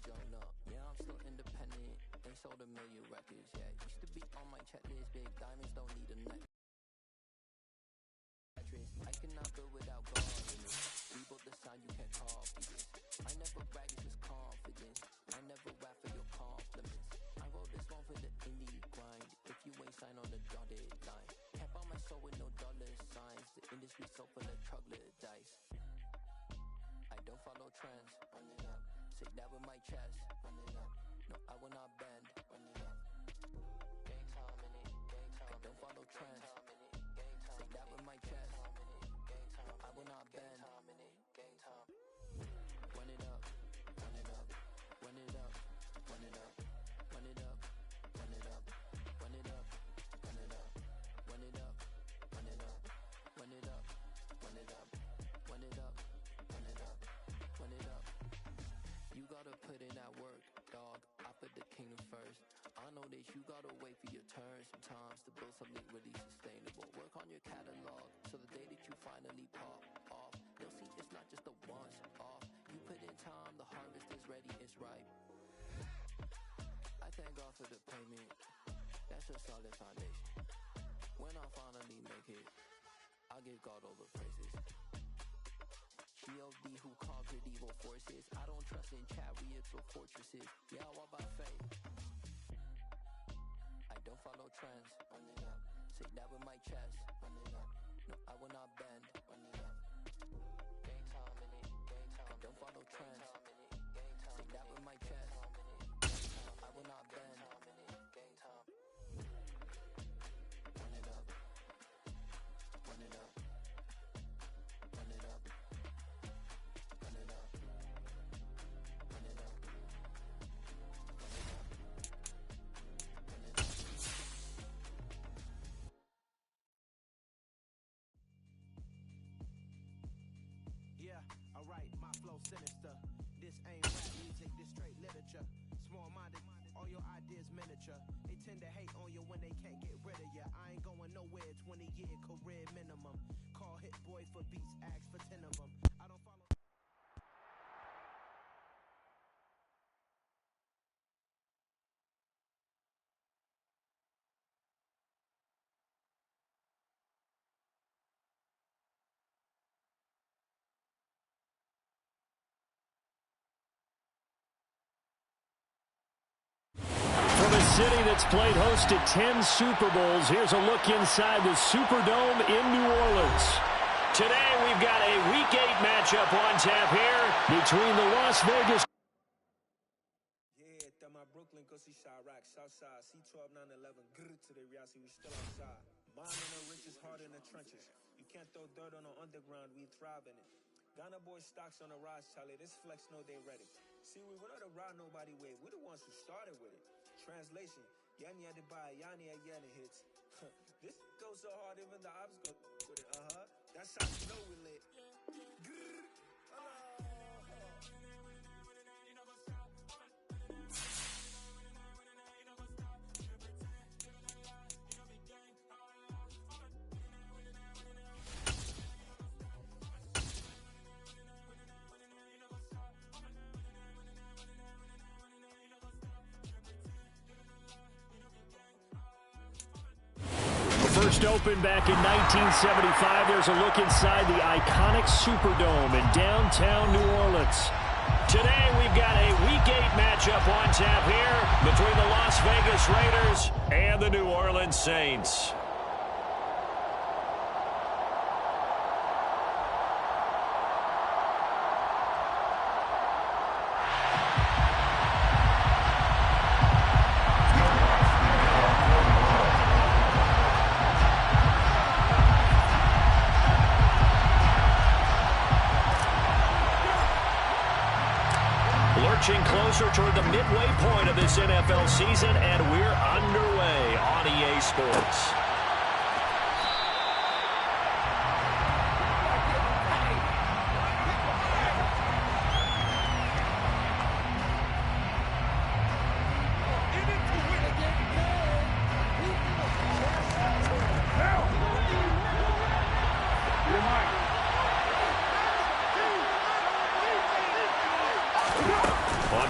joint up. Yeah, I'm still independent. Ain't sold a million records yet. Used to be on my checklist. Big diamonds don't need a neck. I cannot build without God in it. Rebuild the sound, you can't copy this. I never brag, it's just confidence. I never rap for your compliments. I wrote this one for the indie grind. If you ain't signed on the dotted line, can't buy my soul with no dollar signs. The industry so full of troglodytes. I don't follow trends. Run it up. Say that with my chest. Run it up. No, I will not bend. Run it up. Gang time in it. Gang time. I don't follow trends. Say that with my chest. No, I will not bend. Gang time. Run it up. Run it up. Run it up. Run it up. Run it up. Run it up. Run it up. Run it up. Run it up. Run it up. Run it up. Run it up. Run it up. Run it up. Run it up. You gotta put in that work, dog. I put the kingdom first. I know that you gotta wait for your turn sometimes to build something really sustainable. Work on your catalog, so the day that you finally pop off, they'll see it's not just a once off. You put in time, the harvest is ready, it's ripe. I thank God for the payment. That's a solid foundation. When I finally make it, I'll give God all the praises. G.O.D. who conquered evil forces. I don't trust in chariots or fortresses. Yeah, I walk by faith. I don't follow trends. Run it up. Say that with my chest. Run it up. No, I will not bend. Run it up. Gang time in it. Gang time. I don't follow trends. Say that with my chest. No, I will not bend. Gang time. Run it up. Run it up. Run it up. Run it up. Run it up. Yeah, alright, my flow sinister. This ain't rap music, this straight literature. Small-minded, all your ideas miniature. They tend to hate on you when they can't get rid of you. I ain't going nowhere, 20-year career minimum. Call Hit Boy for beats, ask for 10 of them. I don't follow. From a city that's played host to 10 Super Bowls, here's a look inside the Superdome in New Orleans. Today, we've got a Week 8 matchup on tap here between the Las Vegas. Yeah, that my Brooklyn, go see Chirac, Southside, C12, 911, grrr to the reality, we still outside. Mine on the riches, hard in the trenches. You can't throw dirt on the underground, we thrive in it. Ghana boy stocks on the rise, Charlie, this flex know they ready. See, we were not to ride nobody with, we're the ones who started with it. Translation, Yani had to buy, Yani again it hits. This goes so hard, even the ops go with it, That's how you know we lit. Grrr. First opened back in 1975, there's a look inside the iconic Superdome in downtown New Orleans. Today, we've got a Week 8 matchup on tap here between the Las Vegas Raiders and the New Orleans Saints. Lurching closer toward the midway point of this NFL season, and we're underway on EA Sports.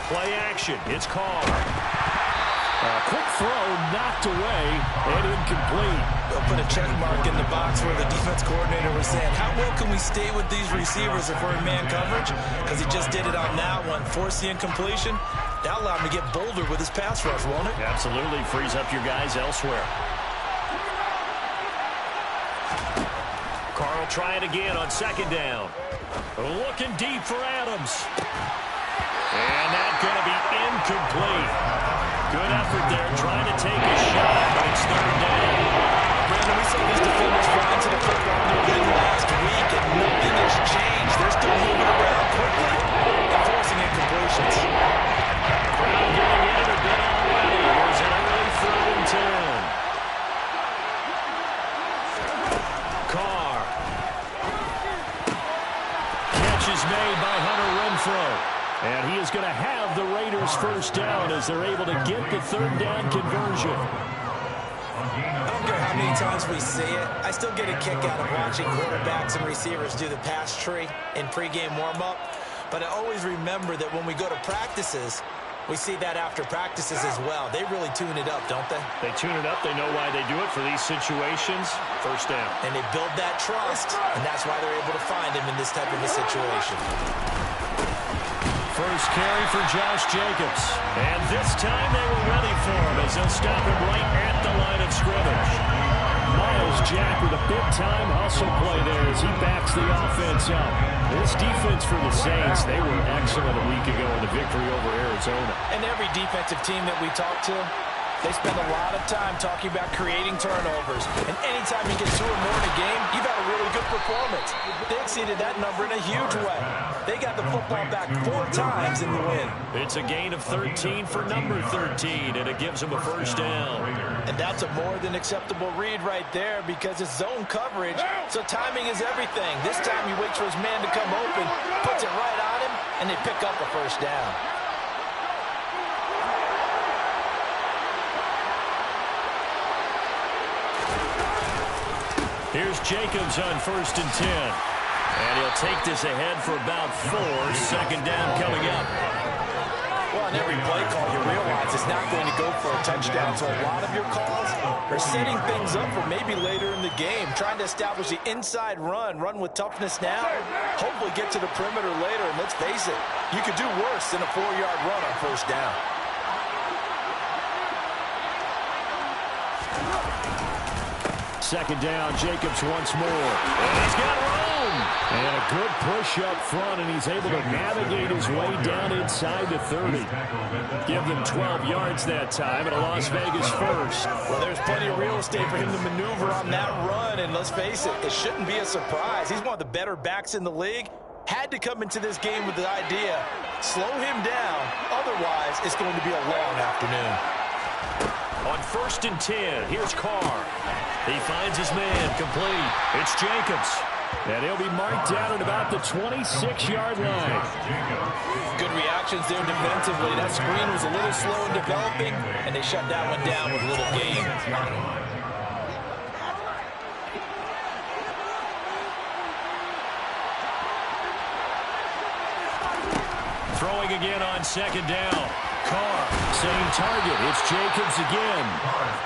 Play action. It's Carr. Quick throw, knocked away, and incomplete. They'll put a check mark in the box where the defense coordinator was saying, how well can we stay with these receivers if we're in man coverage? Because he just did it on that one. Force the incompletion. That'll allow him to get bolder with his pass rush, won't it? Absolutely. Frees up your guys elsewhere. Carr will try it again on second down. Looking deep for Adams. And that's going to be incomplete. Good effort there, trying to take a shot, but it's third down. Brandon, we saw these defenders fly into the football win last week, and nothing has changed. They're still moving around quickly and forcing incompletions. Crowd getting in a bit already. Here's an early 3rd and 10. Carr. Catch is made by Hunter Renfrow. And he is going to have the Raiders first down as they're able to get the third down conversion. I don't care how many times we see it. I still get a kick out of watching quarterbacks and receivers do the pass tree in pregame warm-up. But I always remember that when we go to practices, we see that after practices as well. They really tune it up, don't they? They tune it up. They know why they do it for these situations. First down. And they build that trust, and that's why they're able to find him in this type of a situation. First carry for Josh Jacobs. And this time they were ready for him as they'll stop him right at the line of scrimmage. Miles Jack with a big-time hustle play there as he backs the offense up. This defense for the Saints, they were excellent a week ago in the victory over Arizona. And every defensive team that we talk to, they spend a lot of time talking about creating turnovers. And anytime you get 2 or more in a game, you've had a really good performance. They exceeded that number in a huge way. They got the football back 4 times in the win. It's a gain of 13 for number 13, and it gives them a first down. And that's a more than acceptable read right there because it's zone coverage, so timing is everything. This time he waits for his man to come open, puts it right on him, and they pick up a first down. Here's Jacobs on 1st and 10. And he'll take this ahead for about 4. Second down coming up. Well, on every play call, you realize it's not going to go for a touchdown. So a lot of your calls are setting things up for maybe later in the game, trying to establish the inside run with toughness now, hopefully get to the perimeter later. And let's face it, you could do worse than a 4-yard run on first down. Second down, Jacobs once more. And he's got room. And a good push up front, and he's able to navigate his way down inside the 30. Give them 12 yards that time, and a Las Vegas first. Well, there's plenty of real estate for him to maneuver on that run, and let's face it, it shouldn't be a surprise. He's one of the better backs in the league. Had to come into this game with the idea, slow him down, otherwise it's going to be a long afternoon. On 1st and 10, here's Carr. He finds his man, complete. It's Jacobs. And he'll be marked down at about the 26-yard line. Good reactions there defensively. That screen was a little slow in developing, and they shut that one down with a little gain. Throwing again on second down. Carr, same target. It's Jacobs again.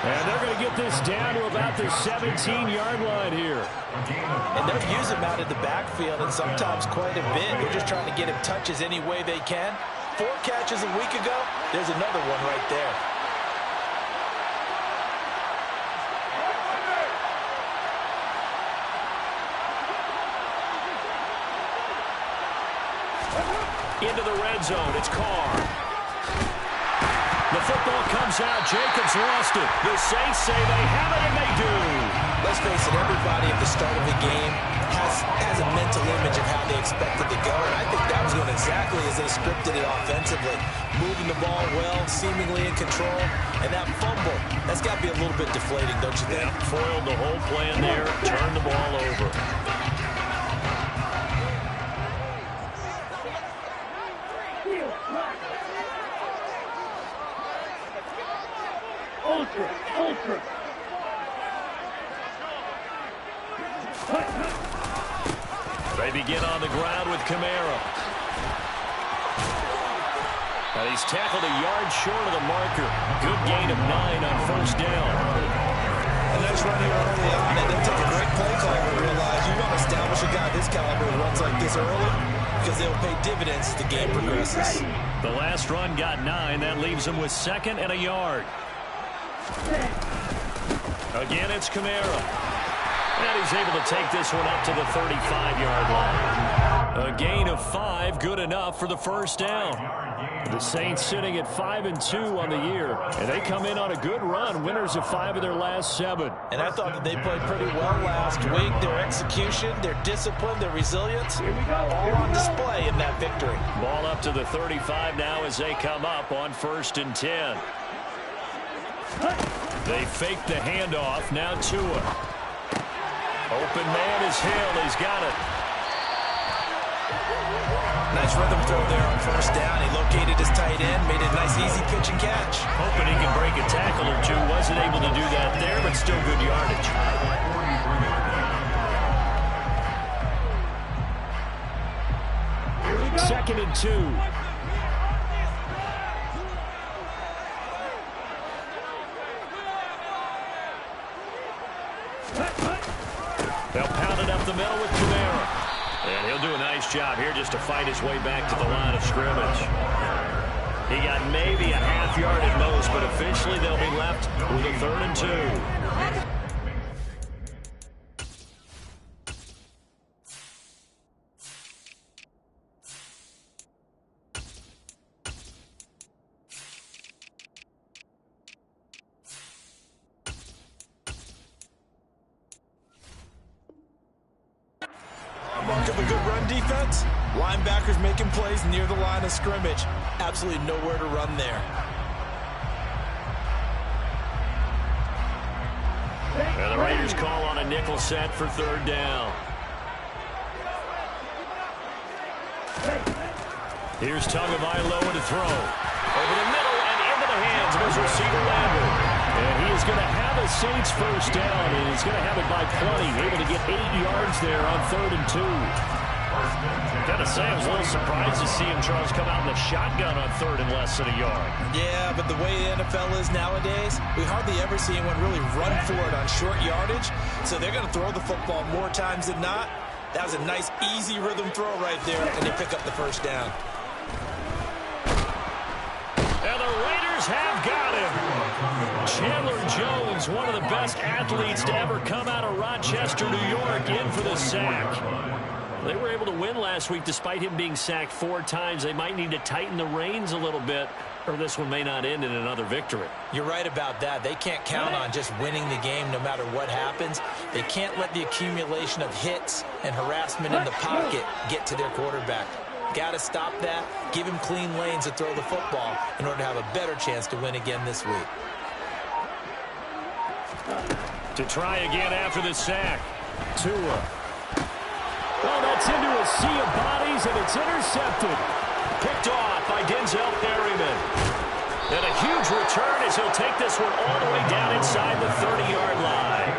And they're going to get this down to about the 17-yard line here. And they'll use him out of the backfield, and sometimes quite a bit. They're just trying to get him touches any way they can. 4 catches a week ago. There's another one right there. Into the red zone. It's Carr. The football comes out. Jacobs lost it. The Saints say they have it, and they do. Let's face it, everybody at the start of the game has a mental image of how they expect it to go, and I think that was going exactly as they scripted it offensively. Moving the ball well, seemingly in control, and that fumble, that's got to be a little bit deflating, don't you think? Yeah, foiled the whole plan there, turned the ball over. Ultra. They begin on the ground with Camara. And he's tackled a yard short of the marker. Good gain of 9 on first down. A nice run here early on. It didn't take a great play call to realize you don't establish a guy this caliber who runs like this early because they'll pay dividends as the game progresses. The last run got 9. That leaves him with 2nd and a yard. Again, it's Kamara. And he's able to take this one up to the 35-yard line. A gain of 5, good enough for the first down. The Saints sitting at 5-2 on the year, and they come in on a good run, winners of 5 of their last 7. And I thought that they played pretty well last week. Their execution, their discipline, their resilience, all on display in that victory. Ball up to the 35 now as they come up on 1st and 10. They fake the handoff, now Tua. Open man is Hill, he's got it. Nice rhythm throw there on first down. He located his tight end, made a nice easy pitch and catch. Hoping he can break a tackle or two. Wasn't able to do that there, but still good yardage. 2nd and 2. They'll pound it up the middle with Kamara. And he'll do a nice job here just to fight his way back to the line of scrimmage. He got maybe a half yard at most, but officially they'll be left with a 3rd and 2. Mark of a good run defense. Linebackers making plays near the line of scrimmage. Absolutely nowhere to run there. And the Raiders call on a nickel set for 3rd down. Here's Tagovailoa to throw. Over the middle and into the hands of his receiver Lambert. And he is going to have a Saints first down, and he's going to have it by plenty. Able to get 8 yards there on 3rd and 2. Gotta say, I was a little surprised to see him, Charles, come out in the shotgun on 3rd and less than a yard. Yeah, but the way the NFL is nowadays, we hardly ever see anyone really run for it on short yardage. So they're going to throw the football more times than not. That was a nice, easy rhythm throw right there, and they pick up the first down. And the Raiders have got him. Chandler Jones, one of the best athletes to ever come out of Rochester, New York, in for the sack. They were able to win last week despite him being sacked 4 times. They might need to tighten the reins a little bit, or this one may not end in another victory. You're right about that. They can't count on just winning the game no matter what happens. They can't let the accumulation of hits and harassment in the pocket get to their quarterback. Got to stop that, give him clean lanes to throw the football in order to have a better chance to win again this week. To try again after the sack. Tua. Oh, that's into a sea of bodies, and it's intercepted. Picked off by Denzel Perryman. And a huge return as he'll take this one all the way down inside the 30-yard line.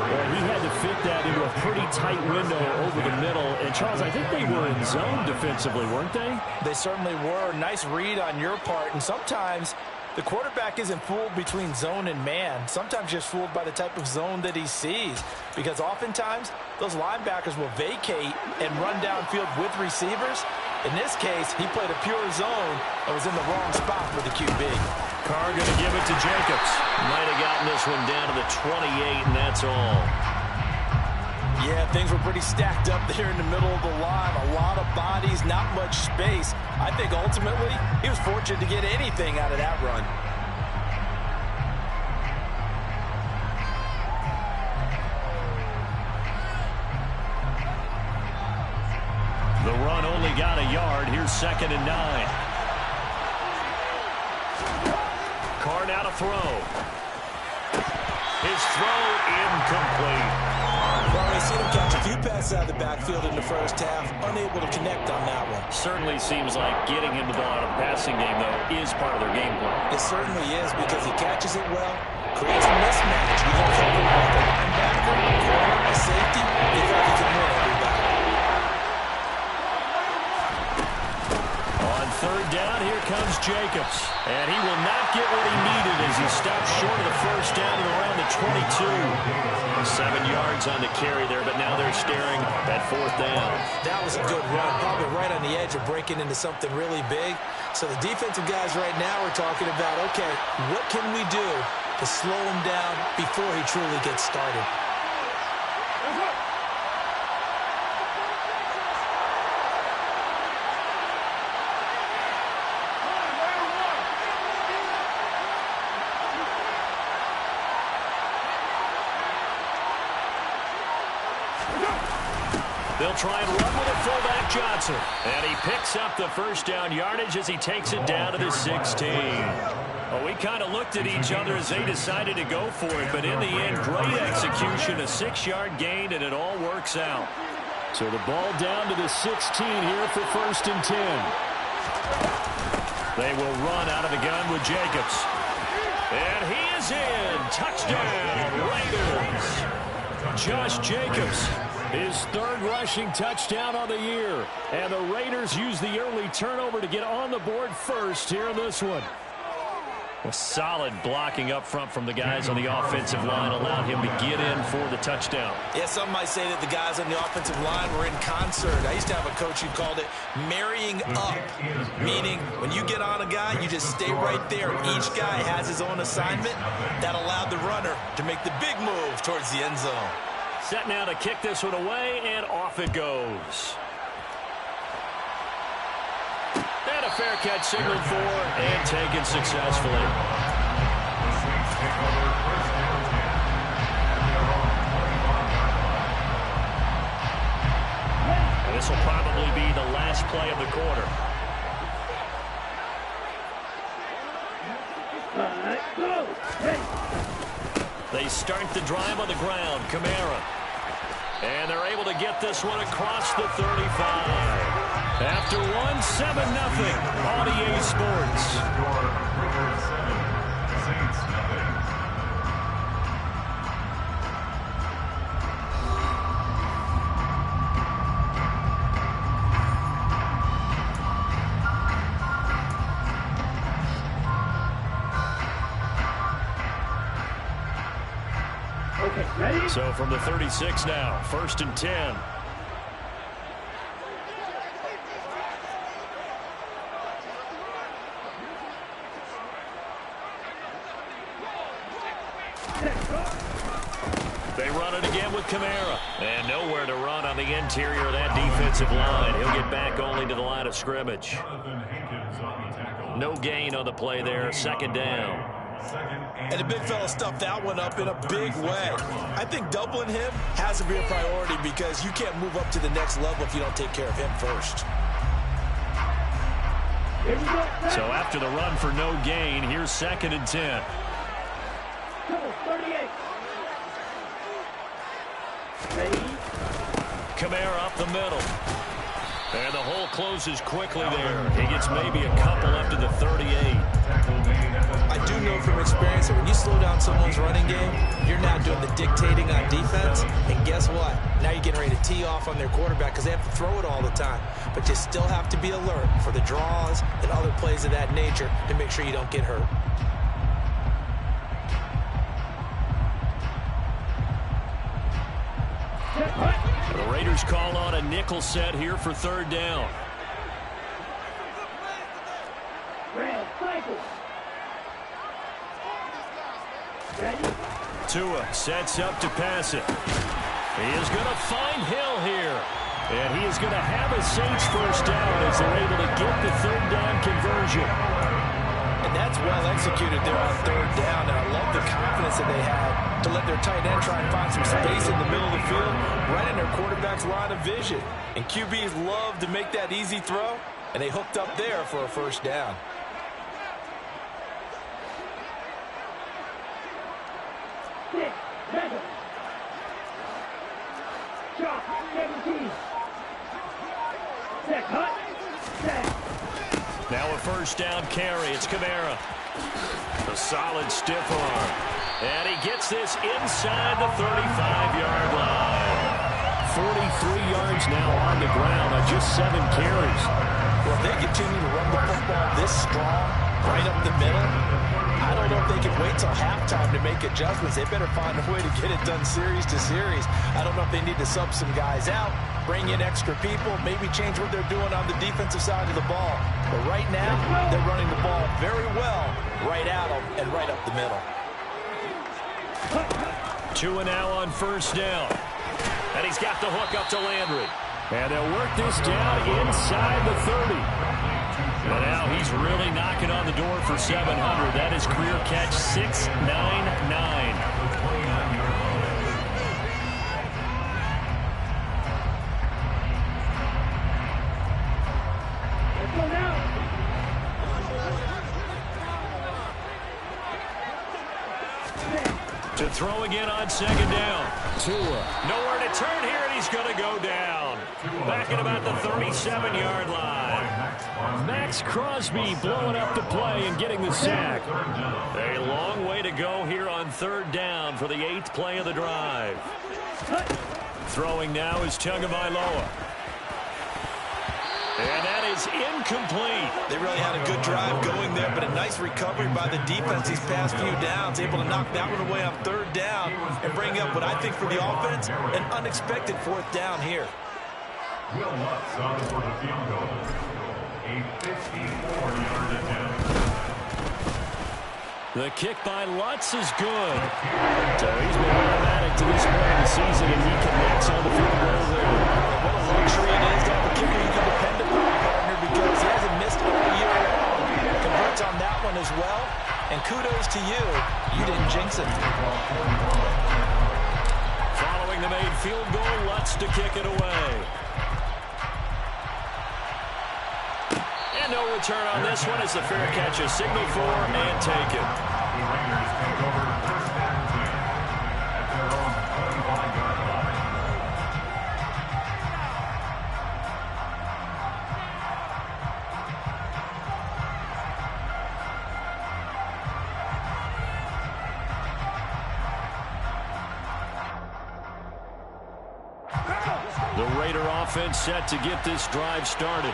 Well, he had to fit that into a pretty tight window over the middle. And, Charles, I think they were in zone defensively, weren't they? They certainly were. Nice read on your part. And sometimes the quarterback isn't fooled between zone and man. Sometimes just fooled by the type of zone that he sees. Because oftentimes, those linebackers will vacate and run downfield with receivers. In this case, he played a pure zone and was in the wrong spot for the QB. Carr going to give it to Jacobs. Might have gotten this one down to the 28, and that's all. Yeah, things were pretty stacked up there in the middle of the line. A lot of bodies, not much space. I think ultimately he was fortunate to get anything out of that run. The run only got a yard. Here's 2nd and 9. Carr now to throw. His throw incomplete. Well, we've seen him catch a few passes out of the backfield in the first half. Unable to connect on that one. Certainly seems like getting him the ball out of the passing game, though, is part of their game plan. It certainly is because he catches it well, creates a mismatch. You don't cover like a linebacker, a corner, a safety. They thought he could win every battle. On 3rd down, here comes Jacobs. And he will not get what he needed as he stops short of the first down at around the 22. 7 yards on the carry there, but now they're staring at fourth down. That was a good run, probably right on the edge of breaking into something really big. So the defensive guys right now are talking about, okay, what can we do to slow him down before he truly gets started? They'll try and run with it, fullback Johnson. And he picks up the first down yardage as he takes it down to the 16. Well, we kind of looked at each other as they decided to go for it, but in the end, great execution, a 6-yard gain, and it all works out. So the ball down to the 16 here for 1st and 10. They will run out of the gun with Jacobs. And he is in. Touchdown, Raiders. Josh Jacobs. His 3rd rushing touchdown on the year. And the Raiders use the early turnover to get on the board first here in this one. A solid blocking up front from the guys on the offensive line allowed him to get in for the touchdown. Yeah, some might say that the guys on the offensive line were in concert. I used to have a coach who called it marrying up, meaning when you get on a guy, you just stay right there. Each guy has his own assignment. That allowed the runner to make the big move towards the end zone. Set now to kick this one away, and off it goes. And a fair catch signaled for and taken successfully. And this will probably be the last play of the quarter. They start the drive on the ground. Kamara. And they're able to get this one across the 35. After one, 7-0 on EA Sports. So from the 36 now, 1st and 10. They run it again with Kamara. And nowhere to run on the interior of that defensive line. He'll get back only to the line of scrimmage. No gain on the play there, 2nd down. And the big fella stuffed that one up in a big way. I think doubling him has to be a priority because you can't move up to the next level if you don't take care of him first. So after the run for no gain, here's 2nd and 10. 38. Kamara up the middle. And the hole closes quickly there. He gets maybe a couple up to the 38. I do know from experience that when you slow down someone's running game, you're now doing the dictating on defense. And guess what? Now you're getting ready to tee off on their quarterback because they have to throw it all the time. But you still have to be alert for the draws and other plays of that nature to make sure you don't get hurt. The Raiders call on a nickel set here for 3rd down. Tua sets up to pass it. He is going to find Hill here. And he is going to have a Saints first down as they're able to get the 3rd down conversion. And that's well executed there on 3rd down. And I love the confidence that they had to let their tight end try and find some space in the middle of the field, right in their quarterback's line of vision. And QBs love to make that easy throw, and they hooked up there for a first down. Now a first down carry. It's Kamara. A solid stiff arm. And he gets this inside the 35-yard line. 43 yards now on the ground on just 7 carries. Well, if they continue to run the football this strong, right up the middle, I don't know if they can wait till halftime to make adjustments. They better find a way to get it done series to series. I don't know if they need to sub some guys out, bring in extra people, maybe change what they're doing on the defensive side of the ball. But right now, they're running the ball very well right at them and right up the middle. 2 now on first down. And he's got the hook up to Landry. And they'll work this down inside the 30. And now he's really knocking on the door for 700. That is career catch 699. To throw again on second down. Tua. Nowhere to turn here, and he's going to go down. Back at about the 37-yard line. Max Crosby blowing up the play and getting the sack. A long way to go here on third down for the 8th play of the drive. Throwing now is Tagovailoa. And that is incomplete. They really had a good drive going there, but a nice recovery by the defense these past few downs, able to knock that one away on third down and bring up what I think for the offense, an unexpected 4th down here. Will Lutz on for the field goal. A 54-yard attempt. The kick by Lutz is good. So he's been automatic to this point of the season, and he connects on the field goal there. What a luxury it is to have a kicker you can depend upon, partner, because he hasn't missed all year long. Converts on that one as well, and kudos to you. You didn't jinx it. Following the made field goal, Lutz to kick it away. And no return on this one as the fair catch is signaled for and taken. The Raiders take over first and 10 at their own 25-yard line. The Raider offense set to get this drive started.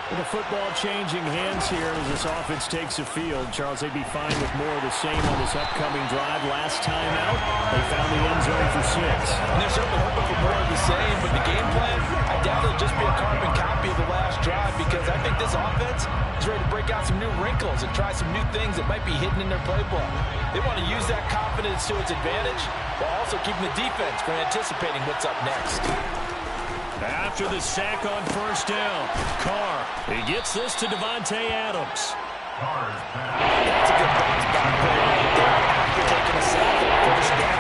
The football changing hands here as this offense takes the field. Charles, they'd be fine with more of the same on this upcoming drive. Last time out, they found the end zone for 6. And they're certainly hoping for more of the same, but the game plan, I doubt it'll just be a carbon copy of the last drive, because I think this offense is ready to break out some new wrinkles and try some new things that might be hidden in their playbook. They want to use that confidence to its advantage while also keeping the defense from anticipating what's up next. After the sack on first down, Carr, he gets this to Devontae Adams. That's a good bounce back play right there after taking a sack on first down.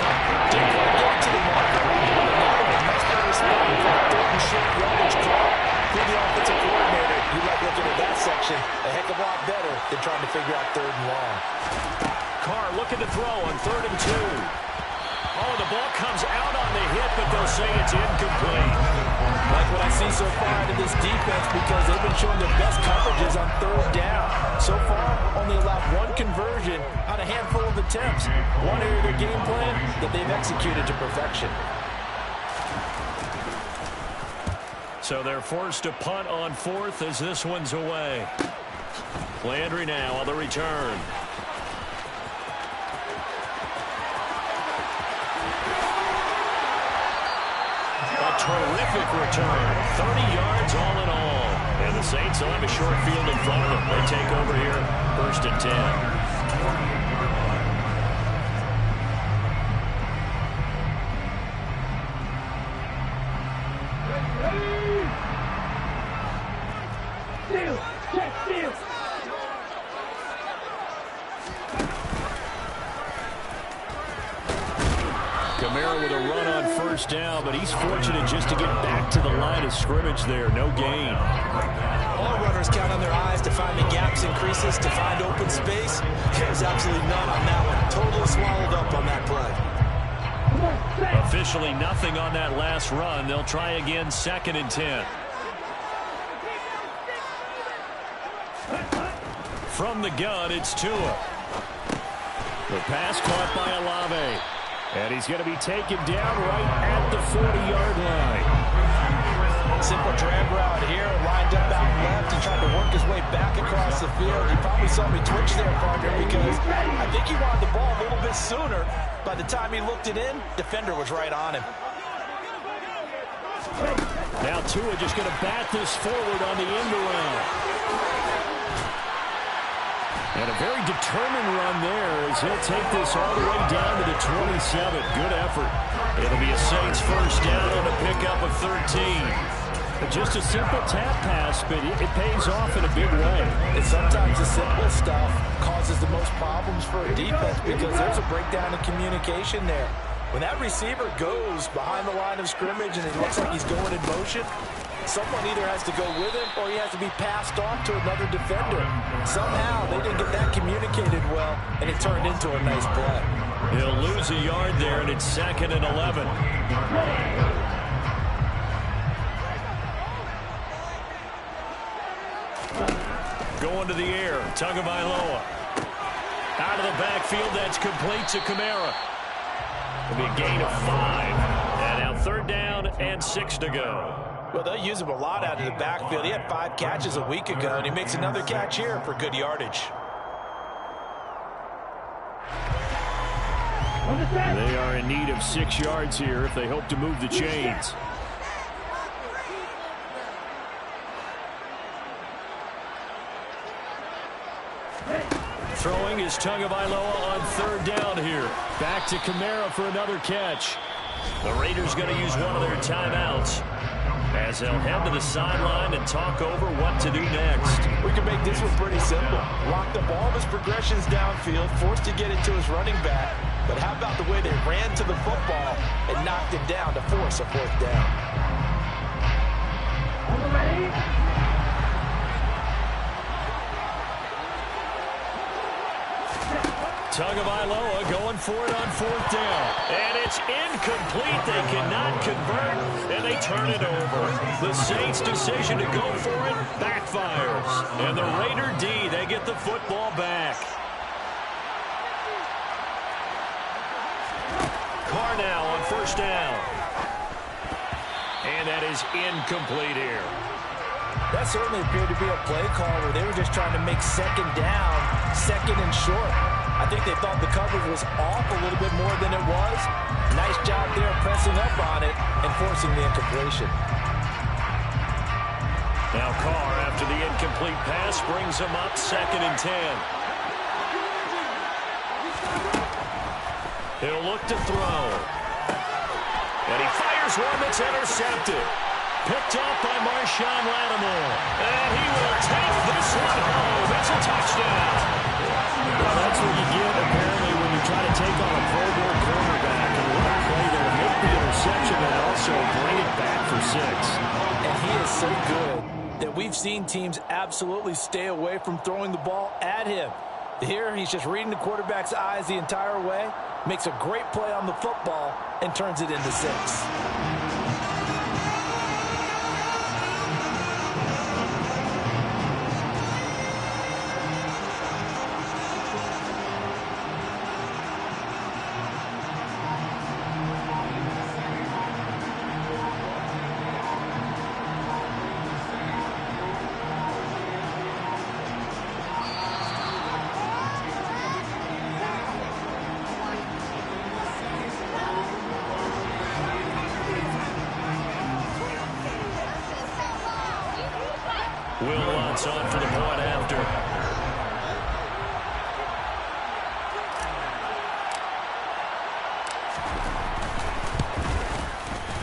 Didn't quite get to the marker. A much better spot for a third and short yardage call. For the offensive coordinator, you like looking at that section a heck of a lot better than trying to figure out third and long. Carr looking to throw on 3rd and 2. Oh, the ball comes out on the hit, but they'll say it's incomplete. Like what I see so far out of this defense, because they've been showing their best coverages on third down. So far, only allowed one conversion on a handful of attempts. One area of their game plan that they've executed to perfection. So they're forced to punt on 4th as this one's away. Landry now on the return. Terrific return. 30 yards all in all. And the Saints will have a short field in front of them. They take over here, 1st and 10. Kamara with a run on first down, but he's fortunate just to get back to the line of scrimmage there. No gain. All runners count on their eyes to find the gaps and creases, to find open space. There's absolutely none on that one. Totally swallowed up on that play. Officially nothing on that last run. They'll try again, 2nd and 10. From the gun, it's Tua. The pass caught by Olave. And he's going to be taken down right at the 40-yard line. simple drag route here, lined up out left and tried to work his way back across the field. You probably saw me twitch there, partner, because I think he wanted the ball a little bit sooner. By the time he looked it in, defender was right on him. Now Tua just going to bat this forward on the end around. And a very determined run there as he'll take this all the way down to the 27. Good effort. It'll be a Saints first down on a pickup of 13. Just a simple tap pass, but it pays off in a big way. And sometimes the simple stuff causes the most problems for a defense because there's a breakdown in communication there. When that receiver goes behind the line of scrimmage and it looks like he's going in motion, someone either has to go with him or he has to be passed on to another defender. Somehow they didn't get that communicated well, and it turned into a nice play. He'll lose a yard there, and it's 2nd and 11. Going to the air, Tagovailoa. Out of the backfield, that's complete to Kamara. It'll be a gain of 5. And now 3rd down and 6 to go. Well, they'll use him a lot out of the backfield. He had 5 catches a week ago, and he makes another catch here for good yardage. They are in need of 6 yards here if they hope to move the chains. Throwing is Tagovailoa on 3rd down here. Back to Kamara for another catch. The Raiders going to use one of their timeouts as they'll head to the sideline and talk over what to do next. We can make this one pretty simple. Locked up all of his progressions downfield, forced to get it to his running back. But how about the way they ran to the football and knocked him down to force a 4th down? Tagovailoa going for it on 4th down. And it's incomplete. They cannot convert, and they turn it over. The Saints' decision to go for it backfires. And the Raider D, they get the football back. Carr now on 1st down. And that is incomplete here. That certainly appeared to be a play call where they were just trying to make 2nd down, 2nd and short. I think they thought the coverage was off a little bit more than it was. Nice job there pressing up on it and forcing the incompletion. Now Carr, after the incomplete pass, brings him up 2nd and 10. He'll look to throw. And he fires one that's intercepted. Picked up by Marshawn Lattimore. And he will take this one home. It's a touchdown. Well, that's what you get, apparently, when you try to take on a Pro Bowl cornerback. And what a play there. Make the interception and also bring it back for 6. And he is so good that we've seen teams absolutely stay away from throwing the ball at him. Here, he's just reading the quarterback's eyes the entire way, makes a great play on the football, and turns it into 6. On for the point after.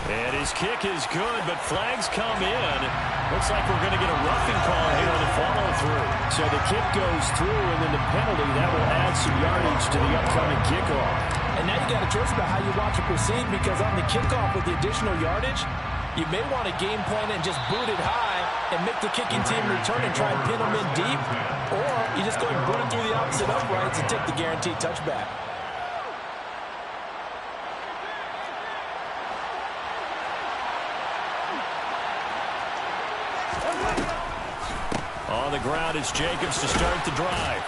And his kick is good, but flags come in. Looks like we're going to get a roughing call here on the follow-through. So the kick goes through, and then the penalty, that will add some yardage to the upcoming kickoff. And now you got a choice about how you want to proceed, because on the kickoff with the additional yardage, you may want to game plan it and just boot it high and make the kicking team return and try and pin them in deep. Or you just go and boot it through the opposite uprights and take the guaranteed touchback. On the ground, it's Jacobs to start the drive.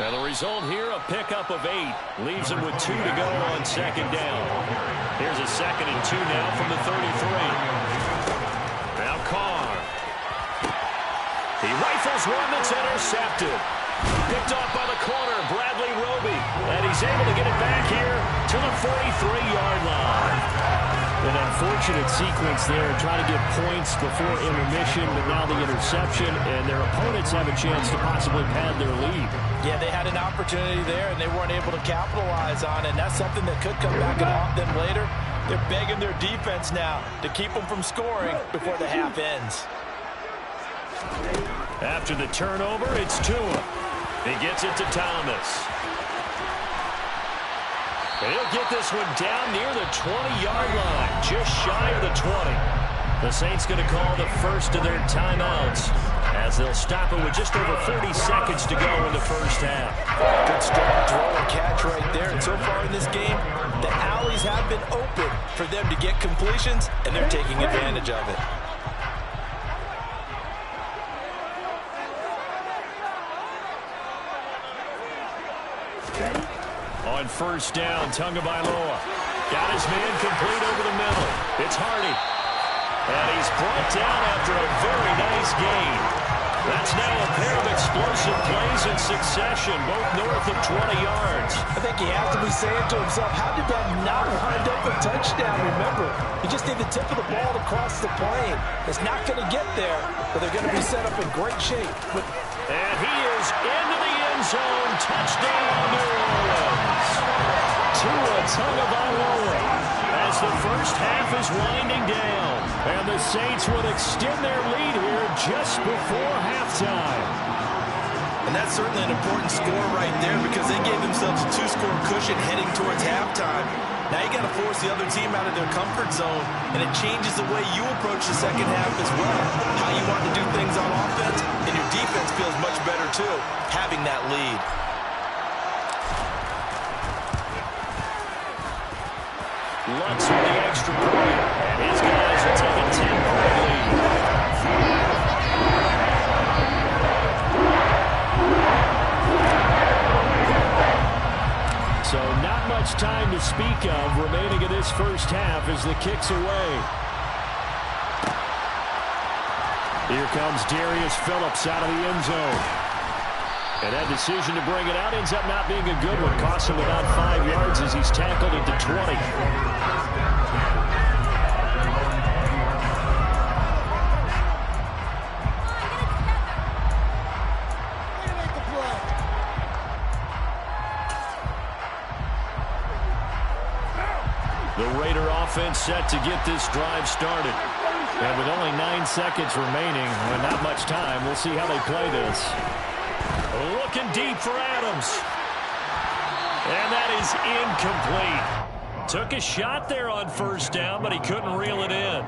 And the result here, a pickup of 8. Leaves him with 2 to go on 2nd down. Here's a 2nd and 2 now from the 33. Now Here's one that's intercepted. Picked off by the corner, Bradley Roby. And he's able to get it back here to the 43-yard line. An unfortunate sequence there, trying to get points before intermission, but now the interception, and their opponents have a chance to possibly pad their lead. Yeah, they had an opportunity there, and they weren't able to capitalize on it, and that's something that could come back and haunt them later. They're begging their defense now to keep them from scoring before the half ends. After the turnover, it's Tua. He gets it to Thomas. He'll get this one down near the 20-yard line, just shy of the 20. The Saints going to call the first of their timeouts as they'll stop it with just over 40 seconds to go in the first half. Good strong throw and catch right there. And so far in this game, the alleys have been open for them to get completions, and they're taking advantage of it. On first down, Tagovailoa got his man complete over the middle. It's Hardy. And he's brought down after a very nice gain. That's now a pair of explosive plays in succession, both north of 20 yards. I think he has to be saying to himself, how did that not wind up a touchdown? Remember, you just need the tip of the ball to cross the plane. It's not going to get there, but they're going to be set up in great shape. And he is into the end zone. Touchdown, New Orleans. Tua Tagovailoa as the first half is winding down. And the Saints would extend their lead here just before halftime. And that's certainly an important score right there because they gave themselves a 2-score cushion heading towards halftime. Now you got to force the other team out of their comfort zone, and it changes the way you approach the second half as well. How you want to do things on offense, and your defense feels much better too, having that lead. Lutz with the extra point, and his guys are taking 10-point lead. So not much time to speak of remaining in this first half as the kick's away. Here comes Darius Phillips out of the end zone. And that decision to bring it out ends up not being a good one. Costs him about 5 yards as he's tackled at the 20. The Raider offense set to get this drive started. And with only 9 seconds remaining, and not much time, we'll see how they play this. Looking deep for Adams. And that is incomplete. Took a shot there on first down, but he couldn't reel it in.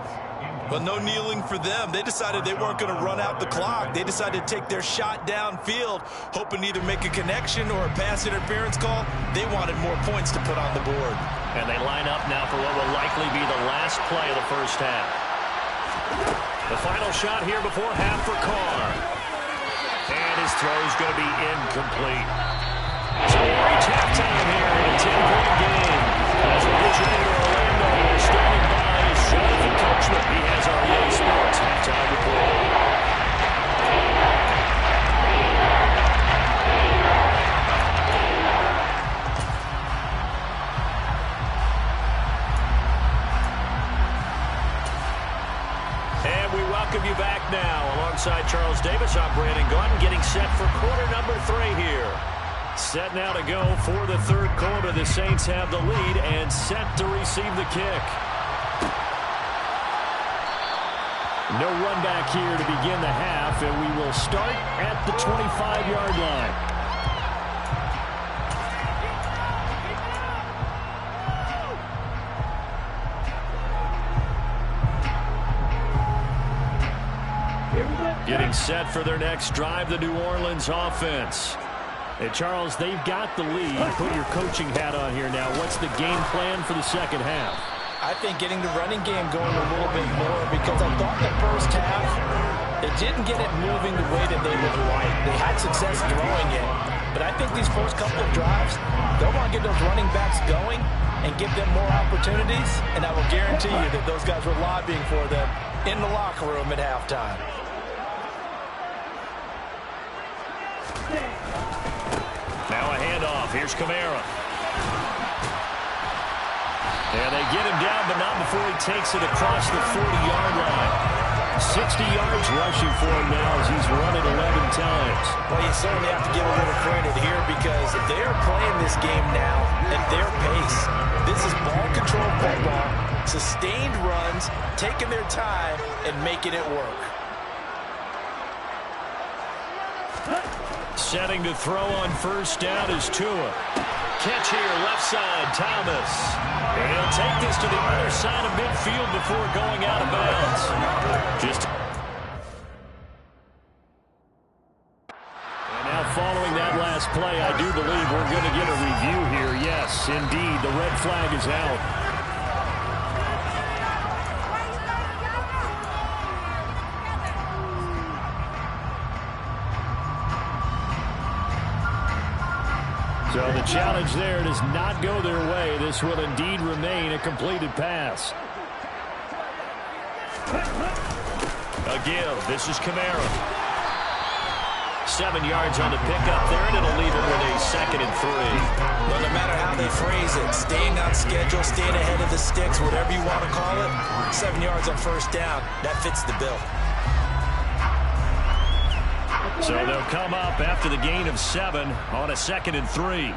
But no kneeling for them. They decided they weren't going to run out the clock. They decided to take their shot downfield, hoping to either make a connection or a pass interference call. They wanted more points to put on the board. And they line up now for what will likely be the last play of the first half. The final shot here before half for Carr. And his throw is going to be incomplete. So we'll reach halftime here in a 10-point game. As we get you into Orlando, we're standing by is Jonathan Coachman. He has our EA Sports halftime report. Welcome you back now. Alongside Charles Davis, I'm Brandon Gaudin, getting set for quarter number 3 here. Set now to go for the third quarter. The Saints have the lead and set to receive the kick. No run back here to begin the half, and we will start at the 25-yard line. Getting set for their next drive, the New Orleans offense. And Charles, they've got the lead. Put your coaching hat on here now. What's the game plan for the second half? I think getting the running game going a little bit more because I thought the first half, they didn't get it moving the way that they would like. They had success throwing it. But I think these first couple of drives, they'll want to get those running backs going and give them more opportunities. And I will guarantee you that those guys were lobbying for them in the locker room at halftime. Now a handoff. Here's Kamara. And they get him down, but not before he takes it across the 40-yard line. 60 yards rushing for him now as he's run it 11 times. Well, you certainly have to give a little credit here because they're playing this game now at their pace. This is ball-control football, sustained runs, taking their time, and making it work. Setting to throw on first down is Tua. Catch here, left side, Thomas. And he'll take this to the other side of midfield before going out of bounds. And now following that last play, I do believe we're going to get a review here. Yes, indeed, the red flag is out. So the challenge there does not go their way. This will indeed remain a completed pass. A give. This is Kamara. 7 yards on the pickup there, and it'll leave him with a 2nd and 3. Well, no matter how they phrase it, staying on schedule, staying ahead of the sticks, whatever you want to call it, 7 yards on first down, that fits the bill. So they'll come up after the gain of 7 on a 2nd and 3.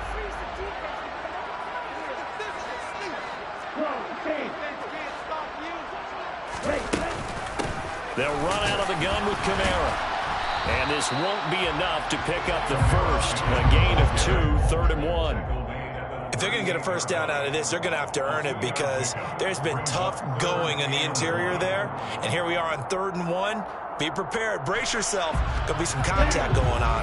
They'll run out of the gun with Kamara. And this won't be enough to pick up the first. A gain of 2, 3rd and 1. If they're going to get a first down out of this, they're going to have to earn it because there's been tough going in the interior there. And here we are on 3rd and 1. Be prepared. Brace yourself. There'll be some contact going on.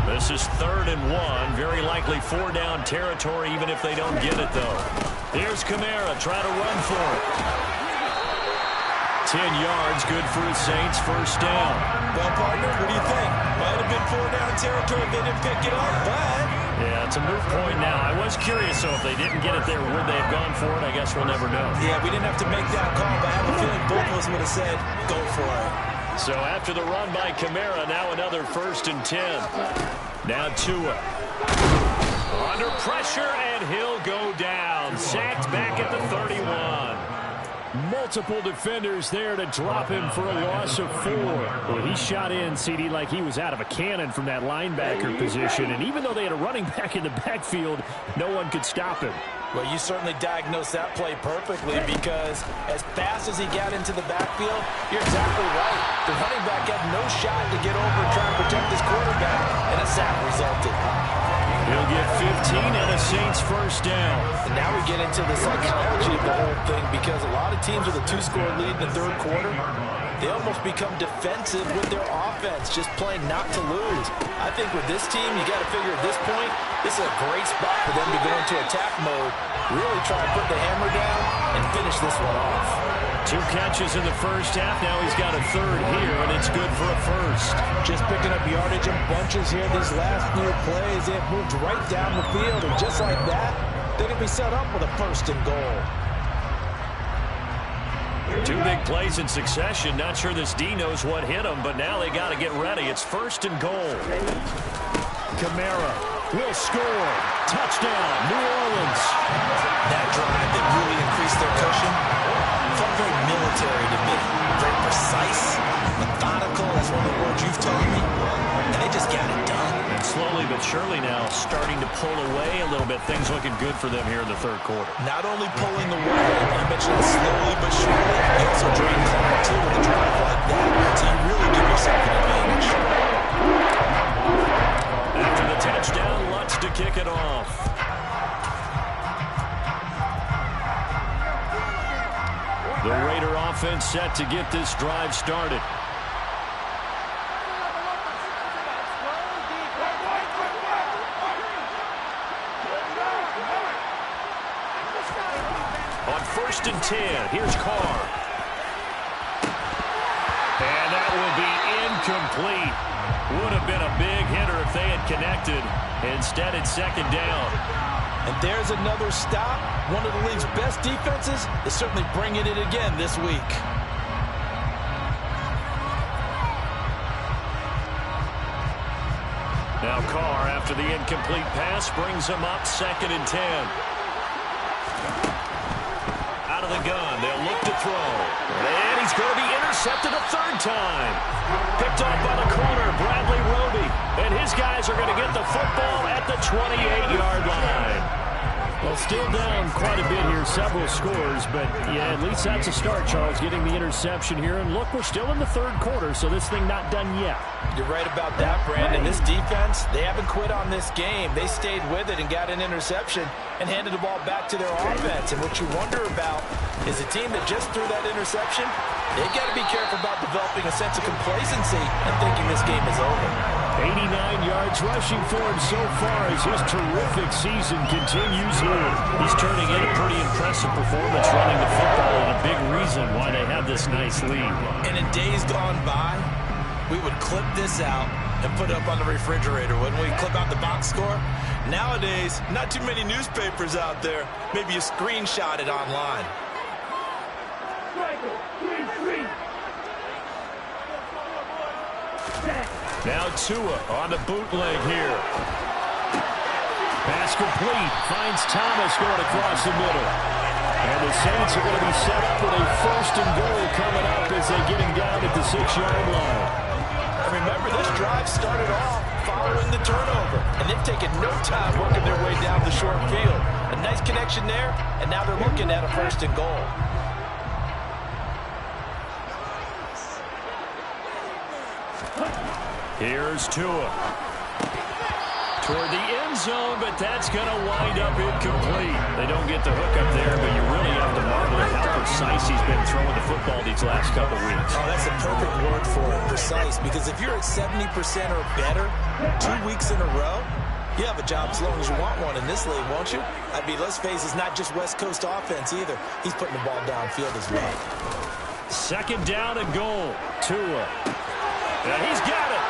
This is 3rd and 1. Very likely 4-down territory, even if they don't get it, though. Here's Kamara. Try to run for it. 10 yards. Good for the Saints. First down. Well, partner, what do you think? Might have been 4-down territory if they didn't pick it up, but... Yeah, it's a moot point now. I was curious, so if they didn't get it there, would they have gone for it? I guess we'll never know. Yeah, we didn't have to make that call, but I have a feeling both of us would have said, go for it. So after the run by Kamara, now another 1st and 10. Now Tua. Under pressure, and he'll go down. Sacked back at the 31. Multiple defenders there to drop him for a loss of 4. Well, he shot in, CD, like he was out of a cannon from that linebacker position. And even though they had a running back in the backfield, no one could stop him. Well, you certainly diagnosed that play perfectly because as fast as he got into the backfield, you're exactly right. The running back had no shot to get over and try and protect his quarterback, and a sack resulted. He'll get 15 and a Saints first down. And now we get into the psychology of the whole thing because a lot of teams with a 2-score lead in the 3rd quarter, they almost become defensive with their offense, just playing not to lose. I think with this team, you got to figure at this point, this is a great spot for them to go into attack mode, really try to put the hammer down and finish this one off. 2 catches in the first half. Now he's got a 3rd here, and it's good for a first. Just picking up yardage in bunches here these last few plays. They have moved right down the field, and just like that, they're going to be set up with a 1st and goal. 2 big plays in succession. Not sure this D knows what hit him, but now they got to get ready. It's 1st and goal. Kamara will score. Touchdown, New Orleans. That drive that really increased their cushion felt very military to me. Very precise, methodical, that's one of the words you've taught me. And they just got it done. And slowly but surely now starting to pull away a little bit. Things looking good for them here in the 3rd quarter. Not only pulling away, you mentioned it slowly but surely, you also drain clock too with a drive like that. So you really give yourself an advantage. After the touchdown, Lutz to kick it off. The Raider offense set to get this drive started. On 1st and 10, here's Carr. And that will be incomplete. Would have been a big hitter if they had connected. Instead, it's 2nd down. And there's another stop. One of the league's best defenses is certainly bringing it again this week. Now Carr, after the incomplete pass, brings him up 2nd and 10. Out of the gun, they'll look to throw. And he's going to be intercepted a 3rd time. Picked off by the corner, Bradley Roby. And his guys are going to get the football at the 28-yard line. Well, still down quite a bit here, several scores, but yeah, at least that's a start, Charles, getting the interception here. And look, we're still in the 3rd quarter, so this thing not done yet. You're right about that, Brandon. This defense, they haven't quit on this game. They stayed with it and got an interception and handed the ball back to their offense. And what you wonder about is a team that just threw that interception, they've got to be careful about developing a sense of complacency and thinking this game is over. 89 yards rushing for him so far as his terrific season continues here. He's turning in a pretty impressive performance running the football, and a big reason why they have this nice lead. And in days gone by, we would clip this out and put it up on the refrigerator, wouldn't we? Clip out the box score. Nowadays, not too many newspapers out there. Maybe you screenshot it online. Now Tua on the bootleg here. Pass complete. Finds Thomas going across the middle. And the Saints are going to be set up with a 1st and goal coming up as they get him down at the 6-yard line. Remember, this drive started off following the turnover, and they've taken no time working their way down the short field. A nice connection there, and now they're looking at a 1st and goal. Here's Tua. Toward the end zone, but that's going to wind up incomplete. They don't get the hook up there, but you really have to marvel at how precise he's been throwing the football these last couple weeks. Oh, that's a perfect word for it, precise, because if you're at 70% or better 2 weeks in a row, you have a job as long as you want one in this league, won't you? I mean, let's face it, it's not just West Coast offense either. He's putting the ball downfield as well. 2nd down and goal. Tua. And he's got it.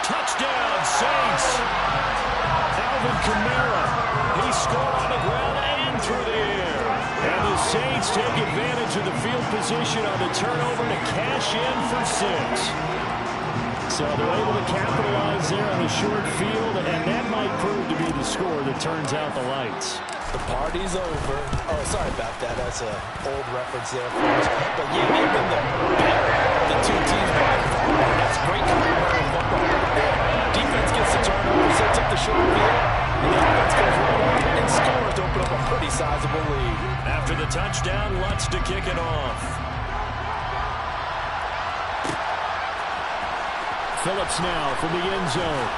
Touchdown, Saints. Alvin Kamara. He scored on the ground and through the air. And the Saints take advantage of the field position on the turnover to cash in for 6. So they're able to capitalize there on the short field, and that might prove to be the score that turns out the lights. The party's over. Oh, sorry about that. That's an old reference there for us. But yeah, they've been the better of the 2 teams by far. That's great career football. Defense gets the turnover, sets up the short field, and the offense goes right up and scores to open up a pretty sizable lead. After the touchdown, Lutz to kick it off. Phillips now from the end zone.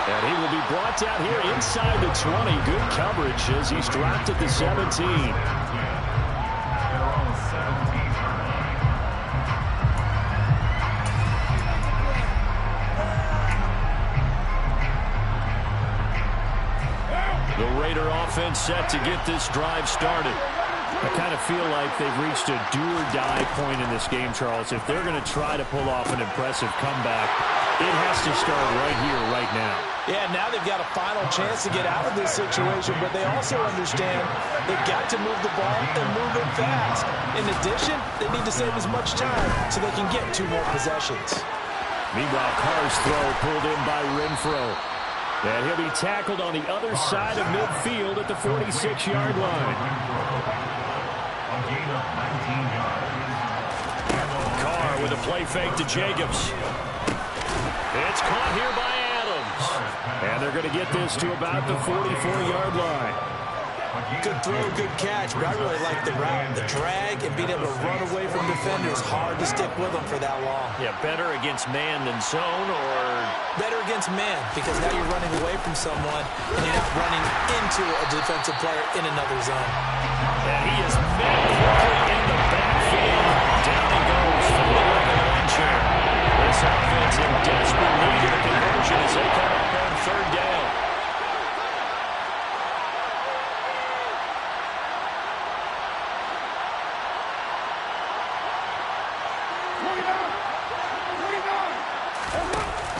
And he will be brought down here inside the 20. Good coverage as he's dropped at the 17. The Raider offense set to get this drive started. I kind of feel like they've reached a do-or-die point in this game, Charles. If they're going to try to pull off an impressive comeback, it has to start right here, right now. Yeah, now they've got a final chance to get out of this situation, but they also understand they've got to move the ball and move it fast. In addition, they need to save as much time so they can get 2 more possessions. Meanwhile, Carr's throw pulled in by Renfro. And he'll be tackled on the other side of midfield at the 46-yard line. Carr with a play fake to Jacobs. It's caught here by Adams. And they're going to get this to about the 44-yard line. Good throw, good catch, but I really like the route, the drag, and being able to run away from defenders. Hard to stick with them for that long. Yeah, better against man than zone, or? Better against man, because now you're running away from someone, and you're not running into a defensive player in another zone. And he is met quickly in the backfield. Down he goes from the lawn chair. This offense in desperate need of a conversion as they come up on 3rd down.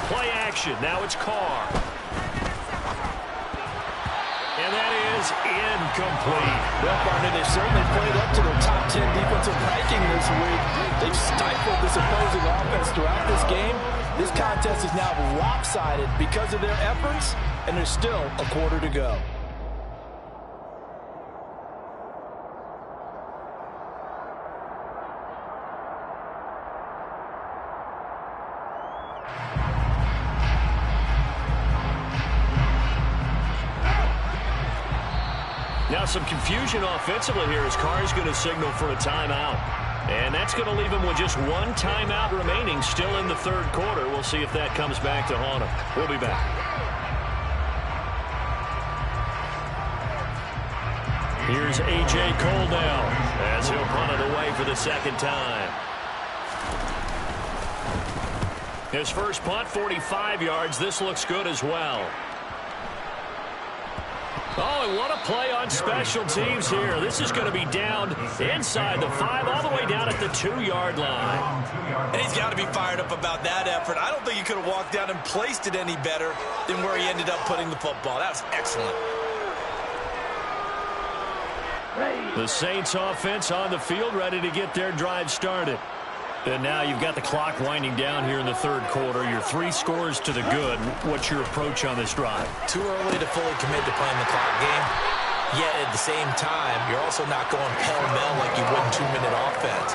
Play action. Now it's Carr. And that is incomplete. Well, partner, they certainly played up to their top 10 defensive ranking this week. They've stifled this opposing offense throughout this game. This contest is now lopsided because of their efforts, and there's still a quarter to go. Now some confusion offensively here as Carr's going to signal for a timeout. And that's going to leave him with just one timeout remaining still in the third quarter. We'll see if that comes back to haunt him. We'll be back. Here's A.J. Cole now as he'll punt it away for the second time. His first punt, 45 yards. This looks good as well. Oh, and what a play on special teams here. This is going to be down inside the 5, all the way down at the 2-yard line. And he's got to be fired up about that effort. I don't think he could have walked down and placed it any better than where he ended up putting the football. That was excellent. The Saints offense on the field, ready to get their drive started. And now you've got the clock winding down here in the third quarter. Your 3 scores to the good. What's your approach on this drive? Too early to fully commit to playing the clock game. Yet at the same time, you're also not going pell-mell like you would in 2-minute offense.